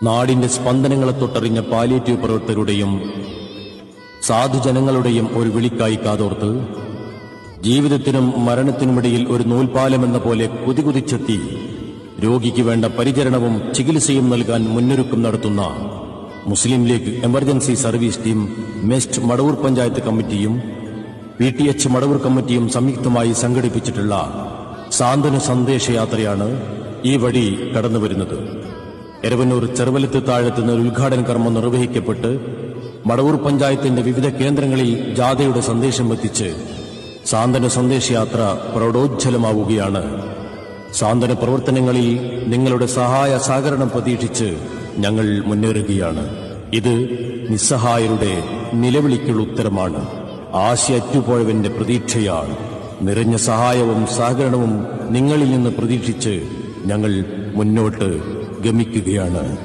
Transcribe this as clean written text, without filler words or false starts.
നാടിന്റെ സ്പന്ദനങ്ങളെ തൊട്ടറിഞ്ഞ പാലിയേറ്റീവ് പ്രവർത്തകരുടെയും സാധുജനങ്ങളുടെയും ഒരു വിളിക്കായി കാതോർത്ത് ജീവിതത്തിനും മരണത്തിനുമിടയിൽ ഒരു നൂൽപാലമെന്ന പോലെ കുതികുതിച്ചെത്തി രോഗിക്ക് വേണ്ട പരിചരണവും ചികിത്സയും നൽകാൻ മുന്നൊരുക്കം നടത്തുന്ന Muslim League emergency service team മെസ്റ്റ് മടവൂർ പഞ്ചായത്ത് കമ്മിറ്റിയും PTH മടവൂർ കമ്മിറ്റിയും സംയുക്തമായി സംഘടിപ്പിച്ചിട്ടുള്ള സാന്ത്വന സന്ദേശയാത്രയാണ് ഈ വഴി കടന്നുവരുന്നത്. എരവന്നൂർ ചെറുവലത്ത് താഴത്ത് നിന്ന് ഉദ്ഘാടന കർമ്മം നിർവഹിക്കപ്പെട്ട് മടവൂർ പഞ്ചായത്തിന്റെ വിവിധ കേന്ദ്രങ്ങളിൽ ജാഥയുടെ സന്ദേശം എത്തിച്ച് സാന്ത്വന സന്ദേശയാത്ര പ്രൗഢോജ്ജലമാവുകയാണ്. സാന്ത്വന പ്രവർത്തനങ്ങളിൽ നിങ്ങളുടെ സഹായ സഹകരണം പ്രതീക്ഷിച്ച് ഞങ്ങൾ മുന്നേറുകയാണ്. ഇത് നിസ്സഹായരുടെ നിലവിളിക്കുള്ള ഉത്തരമാണ്. ആശയറ്റുപോയവന്റെ പ്രതീക്ഷയാണ്. നിറഞ്ഞ സഹായവും സഹകരണവും നിങ്ങളിൽ നിന്ന് പ്രതീക്ഷിച്ച് ഞങ്ങൾ മുന്നോട്ട് ഗമിക്കുകയാണ്.